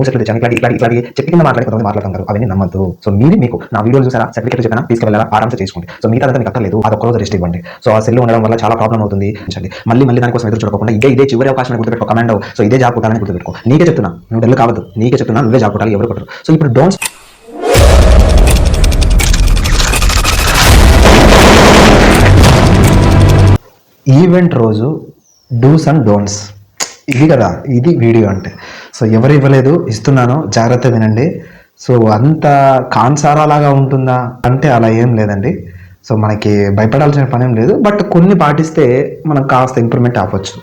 మూసెట్లు తెచ్చాను ఇట్లాంటి చెట్టు కింద మాట్లాడి కొంతమంది మాట్లాడుతుంటారు, అవన్నీ నమ్మద్దు. సో మీరు మీకు నా వీడియోలు చూసారా, సర్టిఫికేట్ చెప్పినా తీసుకెళ్ళారా, ఆరామ్సే చేసుకోండి. సో మిగతా మీకు అక్కర్లేదు, అది ఒక్కరోజు రెస్ట్ ఇవ్వండి. సో ఆ సెల్ ఉండడం వల్ల చాలా ప్రాబ్లం అవుతుంది. మళ్ళీ దానికోసం ఎదురు చూడకుండా ఇదే చివరి అవకాశం గుర్తుపెట్టుకో. కమాండ్ సో ఇదే జాబ్ కొట్టాలని గుర్తుపెట్టుకో. నీకే చెప్తున్నా, నువ్వు డెల్ కావద్దు, నీకే చెప్తున్నా, నువ్వే జాబ్ కొట్టాలి, ఎవరు కొట్టరు. సో ఇప్పుడు డోంట్స్ ఈవెంట్ రోజు డూస్ అండ్ డోంట్స్, ఇది కదా ఇది వీడియో అంటే. సో ఎవరు ఇవ్వలేదు, ఇస్తున్నాను, జాగ్రత్త వినండి. సో అంత కాన్సారా లాగా ఉంటుందా అంటే అలా ఏం లేదండి. సో మనకి భయపడాల్సిన పని ఏం లేదు, బట్ కొన్ని పాటిస్తే మనం కాస్త ఇంప్రూవ్మెంట్ అవ్వచ్చు.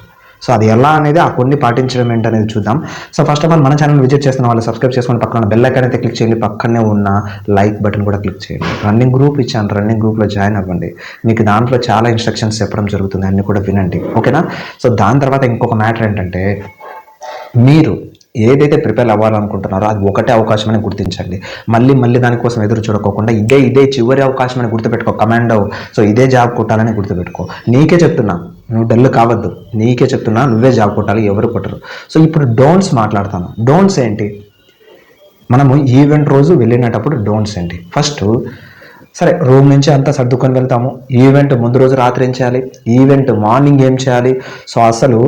సో అది ఎలా అనేది, ఆ కొన్ని పాటించడం ఏంటనేది చూద్దాం. సో ఫస్ట్ ఆఫ్ ఆల్ మన ఛానల్ విజిట్ చేస్తున్న వాళ్ళు సబ్స్క్రైబ్ చేసుకుని పక్కన బెల్ ఐకాన్ అయితే క్లిక్ చేయండి, పక్కనే ఉన్న లైక్ బటన్ కూడా క్లిక్ చేయండి. రన్నింగ్ గ్రూప్ ఇచ్చాను, రన్నింగ్ గ్రూప్లో జాయిన్ అవ్వండి. మీకు దాంట్లో చాలా ఇన్స్ట్రక్షన్స్ చెప్పడం జరుగుతుంది, అన్నీ కూడా వినండి, ఓకేనా. సో దాని తర్వాత ఇంకొక మ్యాటర్ ఏంటంటే, మీరు ఏదైతే ప్రిపేర్ అవ్వాలనుకుంటున్నారో అది ఒకటే అవకాశం అని గుర్తించండి. మళ్ళీ దానికోసం ఎదురు చూడకోకుండా ఇదే చివరి అవకాశం అని గుర్తుపెట్టుకో. కమాండ్ సో ఇదే జాబ్ కొట్టాలని గుర్తుపెట్టుకో. నీకే చెప్తున్నా, నువ్వు డల్ కావద్దు, నీకే చెప్తున్నా, నువ్వే జాబ్ కొట్టాలి, ఎవరు కొట్టరు. సో ఇప్పుడు డోంట్స్ మాట్లాడతాను. డోంట్స్ ఏంటి, మనము ఈవెంట్ రోజు వెళ్ళినప్పుడు డోంట్స్ ఏంటి? ఫస్ట్ సరే, రూమ్ నుంచి అంతా సర్దుకొని వెళ్తాము. ఈవెంట్ ముందు రోజు రాత్రి ఏం చేయాలి, ఈవెంట్ మార్నింగ్ ఏం చేయాలి, సో అసలు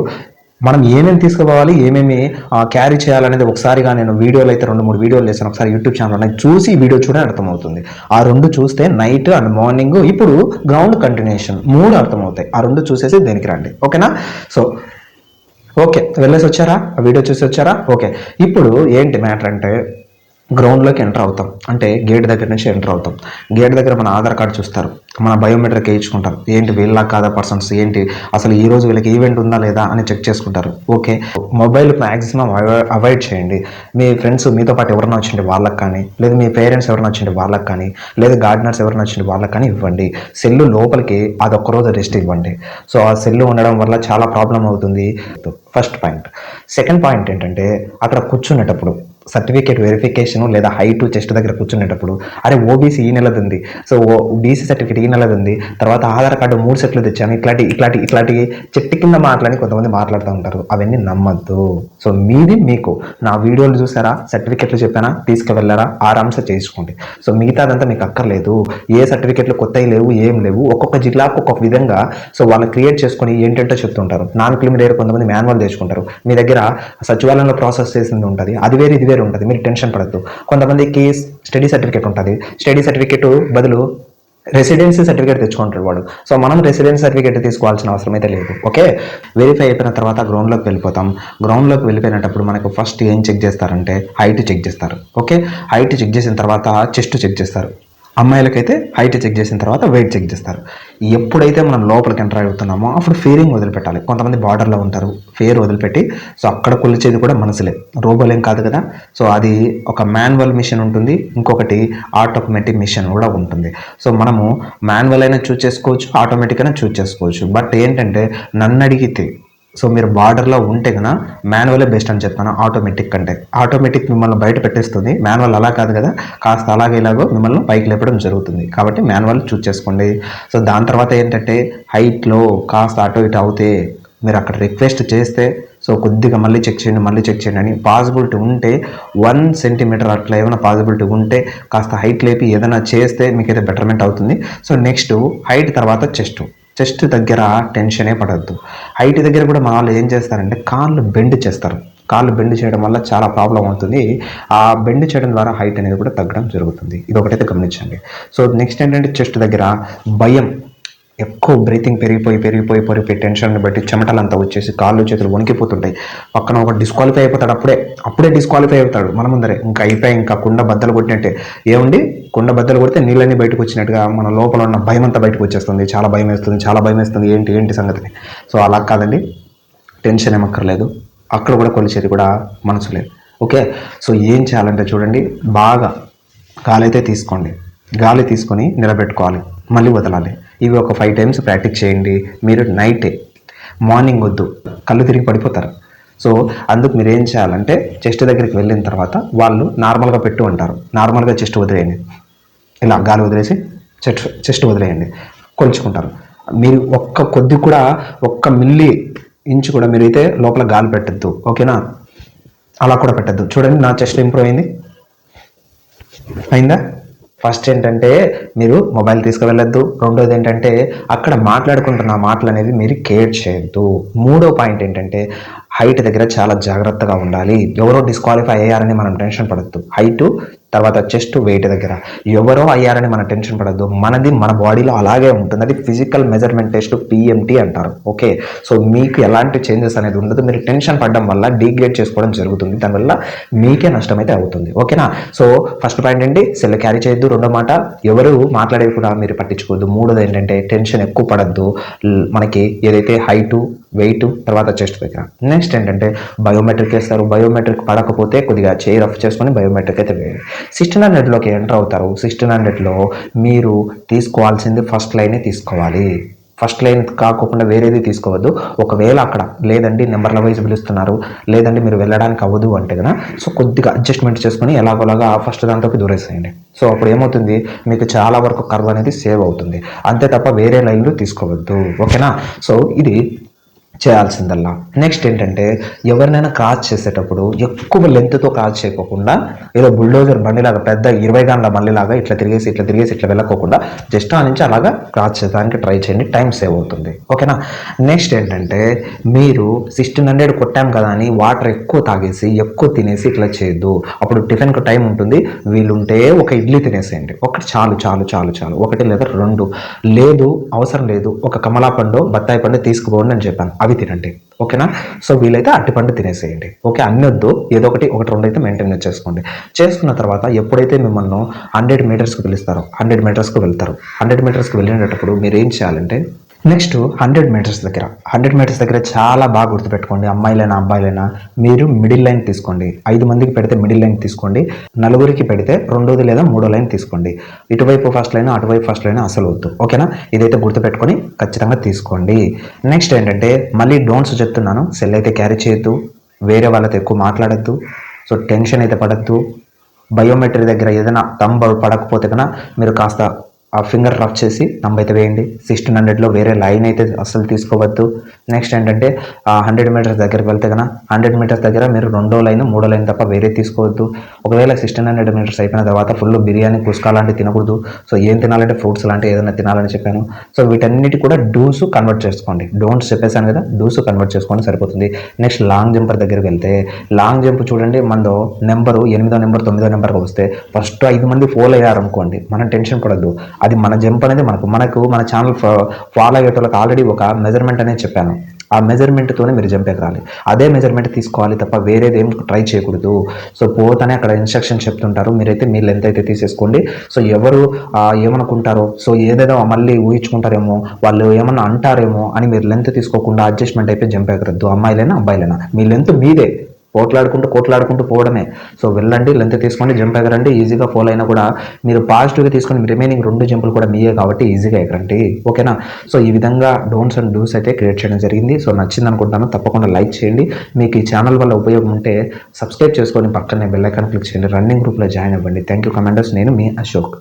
మనం ఏమేమి తీసుకుపోవాలి, ఏమేమి క్యారీ చేయాలనేది ఒకసారిగా నేను వీడియోలు అయితే 2-3 వీడియోలు చేశాను. ఒకసారి యూట్యూబ్ ఛానల్ చూసి వీడియో చూడని అర్థమవుతుంది. ఆ 2 చూస్తే నైట్ అండ్ మార్నింగ్, ఇప్పుడు గ్రౌండ్ కంటిన్యూషన్ 3 అర్థమవుతాయి. ఆ 2 చూసేసి దేనికి రండి, ఓకేనా. సో ఓకే, వెళ్ళేసి వచ్చారా, ఆ వీడియో చూసి వచ్చారా, ఓకే. ఇప్పుడు ఏంటి మ్యాటర్ అంటే, గ్రౌండ్లోకి ఎంటర్ అవుతాం అంటే గేట్ దగ్గర నుంచి ఎంటర్ అవుతాం. గేట్ దగ్గర మన ఆధార్ కార్డు చూస్తారు, మన బయోమెట్రిక్ వేయించుకుంటారు. ఏంటి వీళ్ళ కాదా పర్సన్స్, ఏంటి అసలు ఈ రోజు వీళ్ళకి ఈవెంట్ ఉందా లేదా అని చెక్ చేసుకుంటారు. ఓకే, మొబైల్ మ్యాక్సిమం అవాయిడ్ చేయండి. మీ ఫ్రెండ్స్ మీతో పాటు ఎవరైనా వచ్చింటే వాళ్ళకి కానీ, లేదా మీ పేరెంట్స్ ఎవరైనా వచ్చింటే వాళ్ళకి కానీ, లేదా గార్డెనర్స్ ఎవరైనా వచ్చింటే వాళ్ళకి కానీ ఇవ్వండి. సెల్లు లోపలికి అది ఒక్కరోజు రెస్ట్ ఇవ్వండి. సో ఆ సెల్లు ఉండడం వల్ల చాలా ప్రాబ్లం అవుతుంది. First point. సెకండ్ పాయింట్ ఏంటంటే, అక్కడ కూర్చునేటప్పుడు సర్టిఫికేట్ వెరిఫికేషన్ లేదా హైట్ చెస్ట్ దగ్గర కూర్చునేటప్పుడు, అరే ఓబీసీ ఈ నెలది ఉంది, సో బీసీ సర్టిఫికేట్ ఈ నెలది ఉంది, తర్వాత ఆధార్ కార్డు 3 సెట్లు తెచ్చాను, ఇట్లాంటి చెట్టు కింద మాటలని కొంతమంది మాట్లాడుతూ ఉంటారు, అవన్నీ నమ్మద్దు. సో మీది మీకు నా వీడియోలు చూసారా, సర్టిఫికెట్లు చెప్పానా, తీసుకువెళ్ళారా, ఆరామ్సే చేసుకోండి. సో మిగతాదంతా మీకు అక్కర్లేదు. ఏ సర్టిఫికెట్లు కొత్తవి లేవు, ఏం లేవు. ఒక్కొక్క జిల్లాకు ఒక్కొక్క విధంగా సో వాళ్ళు క్రియేట్ చేసుకొని ఏంటంటే చెప్తుంటారు. నాన్ క్రిమినల్ కొంతమంది మాన్యువల్ తెచ్చుకుంటారు. మీ దగ్గర సచివాలయంలో ప్రాసెస్ చేసింది ఉంటుంది, అది వేరే ఇది వేరే ఉంటుంది, మీరు టెన్షన్ పడద్దు. కొంతమందికి స్టడీ సర్టిఫికేట్ ఉంటుంది, స్టడీ సర్టిఫికేట్ బదులు రెసిడెన్సీ సర్టిఫికేట్ తెచ్చుకుంటాడు వాడు. సో మనం రెసిడెన్సీ సర్టిఫికేట్ తీసుకోవాల్సిన అవసరం అయితే లేదు, ఓకే. వెరిఫై అయిపోయిన తర్వాత గ్రౌండ్లోకి వెళ్ళిపోతాం. గ్రౌండ్లోకి వెళ్ళిపోయినప్పుడు మనకు ఫస్ట్ ఏం చెక్ చేస్తారంటే హైట్ చెక్ చేస్తారు, ఓకే. హైట్ చెక్ చేసిన తర్వాత చెస్ట్ చెక్ చేస్తారు. అమ్మాయిలకైతే హైట్ చెక్ చేసిన తర్వాత వెయిట్ చెక్ చేస్తారు. ఎప్పుడైతే మనం లోపలికి ఎంటర్ అవుతున్నామో అప్పుడు ఫేరింగ్ వదిలిపెట్టాలి. కొంతమంది బార్డర్లో ఉంటారు, ఫేర్ వదిలిపెట్టి సో అక్కడ కొలిచేది కూడా మనసులే, రోబోలేం కాదు కదా. సో అది ఒక మాన్యువల్ మిషన్ ఉంటుంది, ఇంకొకటి ఆటోమేటిక్ మిషన్ కూడా ఉంటుంది. సో మనము మాన్యువల్ అయినా చూస్ చేసుకోవచ్చు, ఆటోమేటిక్ అయినా చూస్ చేసుకోవచ్చు. బట్ ఏంటంటే నన్ను అడిగితే సో మీరు బార్డర్లో ఉంటే కన్నా మాన్యువలే బెస్ట్ అని చెప్తాను ఆటోమేటిక్ కంటే. ఆటోమేటిక్ మిమ్మల్ని బయట పెట్టేస్తుంది, మాన్యువల్ అలా కాదు కదా, కాస్త ఇలాగో మిమ్మల్ని పైకి లేపడం జరుగుతుంది. కాబట్టి మాన్యువల్ చూస్ చేసుకోండి. సో దాని తర్వాత ఏంటంటే హైట్లో కాస్త అటు ఇటు అవుతే మీరు అక్కడ రిక్వెస్ట్ చేస్తే సో కొద్దిగా మళ్ళీ చెక్ చేయండి అని పాసిబిలిటీ ఉంటే 1 సెంటీమీటర్ అట్లా ఏమైనా పాసిబిలిటీ ఉంటే కాస్త హైట్ లేపి ఏదైనా చేస్తే మీకైతే బెటర్మెంట్ అవుతుంది. సో నెక్స్ట్ హైట్ తర్వాత చెస్ట్ దగ్గర టెన్షనే పడద్దు. హైట్ దగ్గర కూడా మన వాళ్ళు ఏం చేస్తారంటే కాళ్ళు బెండ్ చేస్తారు. కాళ్ళు బెండ్ చేయడం వల్ల చాలా ప్రాబ్లం అవుతుంది. ఆ బెండ్ చేయడం ద్వారా హైట్ అనేది కూడా తగ్గడం జరుగుతుంది. ఇది ఒకటైతే గమనించండి. సో నెక్స్ట్ ఏంటంటే చెస్ట్ దగ్గర భయం, ఎక్కువ బ్రీతింగ్ పెరిగిపోయి టెన్షన్ బట్టి చెమటలంతా వచ్చేసి కాళ్ళు చేతులు వణికిపోతుంటాయి. పక్కన ఒక డిస్క్వాలిఫై అయిపోతాడు, అప్పుడే డిస్క్వాలిఫై అవుతాడు మన ముందరే. ఇంకా కుండ బద్దలు కొట్టినట్టే. ఏముంది, కుండ బద్దలు కొడితే నీళ్ళన్నీ బయటకు వచ్చినట్టుగా మన లోపల ఉన్న భయం అంతా బయటకు వచ్చేస్తుంది. చాలా భయం వేస్తుంది, ఏంటి సంగతిని. సో అలా కాదండి, టెన్షన్ ఏమక్కర్లేదు. అక్కడ కూడా కొలిచేది కూడా మనసు లేదు, ఓకే. సో ఏం చేయాలంటే చూడండి, బాగా గాలి అయితే తీసుకోండి. గాలి తీసుకొని నిలబెట్టుకోవాలి, మళ్ళీ వదలాలి. ఇవి ఒక 5 టైమ్స్ ప్రాక్టీస్ చేయండి. మీరు నైటే, మార్నింగ్ వద్దు, కళ్ళు తిరిగి పడిపోతారు. సో అందుకు మీరు ఏం చేయాలంటే చెస్ట్ దగ్గరికి వెళ్ళిన తర్వాత వాళ్ళు నార్మల్గా పెట్టు అంటారు, నార్మల్గా చెస్ట్ వదిలేయండి. ఇలా గాలి వదిలేసి చెస్ట్ వదిలేయండి, కొలుచుకుంటారు. మీరు ఒక్క మిల్లీ ఇంచు కూడా మీరైతే లోపల గాలి పెట్టద్దు, ఓకేనా. అలా కూడా పెట్టద్దు. చూడండి నా చెస్ట్ ఇంప్రూవ్ అయిందా. ఫస్ట్ ఏంటంటే మీరు మొబైల్ తీసుకువెళ్ళొద్దు. రెండోది ఏంటంటే అక్కడ మాట్లాడుకుంటున్న మాటలు అనేది మీరు కేర్ చేయొద్దు. మూడో పాయింట్ ఏంటంటే హైట్ దగ్గర చాలా జాగ్రత్తగా ఉండాలి. ఎవరో డిస్క్వాలిఫై అయ్యారని మనం టెన్షన్ పడద్దు. హైటు తర్వాత చెస్ట్ వెయిట్ దగ్గర ఎవరో అయ్యారని మనం టెన్షన్ పడద్దు. మనది మన బాడీలో అలాగే ఉంటుంది. అది ఫిజికల్ మెజర్మెంట్ టెస్ట్ పిఎంటీ అంటారు. ఓకే, సో మీకు ఎలాంటి చేంజెస్ అనేది ఉండదు. మీరు టెన్షన్ పడడం వల్ల డీగ్రేడ్ చేసుకోవడం జరుగుతుంది. దానివల్ల మీకే నష్టం అయితే అవుతుంది. ఓకేనా. సో ఫస్ట్ పాయింట్ ఏంటి, సెల్ క్యారీ చేయొద్దు. రెండో మాట, ఎవరు మాట్లాడేది కూడా మీరు పట్టించుకోవద్దు. మూడోది ఏంటంటే టెన్షన్ ఎక్కువ పడద్దు. మనకి ఏదైతే హైటు వెయిట్ తర్వాత చెస్ట్ దగ్గర. నెక్స్ట్ ఏంటంటే బయోమెట్రిక్ వేస్తారు. బయోమెట్రిక్ పడకపోతే కొద్దిగా చేయి రఫ్ చేసుకొని బయోమెట్రిక్ అయితే వేయండి. 1600లోకి ఎంటర్ అవుతారు. 1600లో మీరు తీసుకోవాల్సింది ఫస్ట్ లైనే తీసుకోవాలి. ఫస్ట్ లైన్ కాకుండా వేరేది తీసుకోవద్దు. ఒకవేళ అక్కడ లేదండి నెంబర్ల వైజ్ పిలుస్తున్నారు, లేదండి మీరు వెళ్ళడానికి అవ్వదు అంటే కదా, సో కొద్దిగా అడ్జస్ట్మెంట్ చేసుకొని ఎలాగోలాగా ఫస్ట్ దాంట్లోకి దూరేసేయండి. సో అప్పుడు ఏమవుతుంది, మీకు చాలా వరకు కర్వ్ అనేది సేవ్ అవుతుంది. అంతే తప్ప వేరే లైన్లు తీసుకోవద్దు. ఓకేనా. సో ఇది చేయాల్సిందల్లా. నెక్స్ట్ ఏంటంటే ఎవరినైనా క్రాస్ చేసేటప్పుడు ఎక్కువ లెంత్తో క్రాస్ చేయకోకుండా ఏదో బుల్డోజర్ బండిలాగా పెద్ద 20 గంటల బండిలాగా ఇట్లా తిరిగేసి ఇట్లా వెళ్ళకోకుండా జస్ట్ ఆ నుంచి అలాగా క్రాస్ చేయడానికి ట్రై చేయండి. టైం సేవ్ అవుతుంది. ఓకేనా. నెక్స్ట్ ఏంటంటే మీరు 1600 కొట్టాం కదా అని వాటర్ ఎక్కువ తాగేసి ఎక్కువ తినేసి ఇట్లా చేయొద్దు. అప్పుడు టిఫిన్కి టైం ఉంటుంది. వీలుంటే ఒక ఇడ్లీ తినేసేయండి. ఒకటి చాలు చాలు చాలు చాలు, ఒకటి లేదా రెండు, లేదు అవసరం లేదు ఒక కమలా పండు బత్తాయి పండు తీసుకుపోండి అని చెప్పాను, అవి తినండి. ఓకేనా. సో వీలైతే అరటిపండు తినేసేయండి. ఓకే, అన్ని వద్దు, ఏదో ఒకటి రెండు అయితే మెయింటైన్ చేసుకోండి. చేసుకున్న తర్వాత ఎప్పుడైతే మిమ్మల్ని 100 మీటర్స్కి పిలుస్తారో 100 మీటర్స్కి వెళ్తారు. 100 మీటర్స్కి వెళ్ళినప్పుడు మీరు ఏం చేయాలంటే నెక్స్ట్ 100 మీటర్స్ దగ్గర చాలా బాగా గుర్తుపెట్టుకోండి. అమ్మాయిలైనా అబ్బాయిలైనా మీరు మిడిల్ లైన్ తీసుకోండి. 5 మందికి పెడితే మిడిల్ లైన్ తీసుకోండి. నలుగురికి పెడితే రెండోది లేదా మూడో లైన్ తీసుకోండి. ఇటువైపు ఫస్ట్ లైన్ అటువైపు ఫస్ట్ లైన్ అసలు వద్దు. ఓకేనా. ఇదైతే గుర్తుపెట్టుకొని ఖచ్చితంగా తీసుకోండి. నెక్స్ట్ ఏంటంటే మళ్ళీ డోంట్స్ చెప్తున్నాను. సెల్ అయితే క్యారీ చేయొద్దు. వేరే వాళ్ళతో ఎక్కువ మాట్లాడద్దు. సో టెన్షన్ అయితే పడద్దు. బయోమెట్రీ దగ్గర ఏదైనా తంబ్ పడకపోతే కన్నా మీరు కాస్త ఆ ఫింగర్ రఫ్ చేసి నంబర్ అయితే వేయండి. 1600లో వేరే లైన్ అయితే అస్సలు తీసుకోవద్దు. నెక్స్ట్ ఏంటంటే 100 మీటర్స్ దగ్గరికి వెళ్తే కన్నా 100 మీటర్స్ దగ్గర మీరు రెండో లైన్ మూడో లైన్ తప్ప వేరే తీసుకోవద్దు. ఒకవేళ 1600 మీటర్స్ అయిపోయిన తర్వాత ఫుల్ బిర్యానీ కుస్కా లాంటివి తినకూడదు. సో ఏం తినాలంటే ఫ్రూట్స్ లాంటివి ఏదైనా తినాలని చెప్పాను. సో వీటన్నిటి కూడా డూస్ కన్వర్ట్ చేసుకోండి. డోంట్స్ చెప్పేశాను కదా, డూస్ కన్వర్ట్ చేసుకోండి సరిపోతుంది. నెక్స్ట్ లాంగ్ జంపర్ దగ్గరికి వెళ్తే లాంగ్ జంప్ చూడండి, మనలో నెంబరు 8వ నెంబర్ 9వ నెంబర్కి వస్తే ఫస్ట్ 5 మంది ఫోల్ అయ్యారనుకోండి, మనం టెన్షన్ పడద్దు. అది మన జంప్ అనేది మనకు మన ఛానల్ ఫాలో అయ్యేటోళ్ళకి ఆల్రెడీ ఒక మెజర్మెంట్ అనేది చెప్పాను. ఆ మెజర్మెంట్తోనే మీరు జంప్ ఎగరాలి. అదే మెజర్మెంట్ తీసుకోవాలి తప్ప వేరేది ఏం ట్రై చేయకూడదు. సో పోతనే అక్కడ ఇన్స్ట్రక్షన్ చెప్తుంటారు, మీరైతే మీ లెంత్ అయితే తీసేసుకోండి. సో ఎవరు ఏమనుకుంటారో, సో ఏదేదో మళ్ళీ ఊహించుకుంటారేమో, వాళ్ళు ఏమన్నా అంటారేమో అని మీరు లెంత్ తీసుకోకుండా అడ్జస్ట్మెంట్ అయితే జంప్ ఎగరద్దు. అమ్మాయిలైనా అబ్బాయిలైనా మీ లెంత్ మీదే. కోట్లాడుకుంటూ పోవడమే. సో వెళ్ళండి, లెంత్ తీసుకోండి, జంప్ ఎగరండి. ఈజీగా ఫాలో అయినా కూడా మీరు పాజిటివ్గా తీసుకొని రిమైనింగ్ 2 జంపులు కూడా మీయే కాబట్టి ఈజీగా ఎగరండి. ఓకేనా. సో ఈ విధంగా డోంట్స్ అండ్ డూస్ అయితే క్రియేట్ చేయడం జరిగింది. సో నచ్చింది అనుకుంటాను. తప్పకుండా లైక్ చేయండి. మీకు ఈ ఛానల్ వల్ల ఉపయోగం ఉంటే సబ్స్క్రైబ్ చేసుకొని పక్కనే బెల్ ఐకాన్ క్లిక్ చేయండి. రన్నింగ్ గ్రూప్లో జాయిన్ అవ్వండి. Thank you commenters. నేను మీ అశోక్.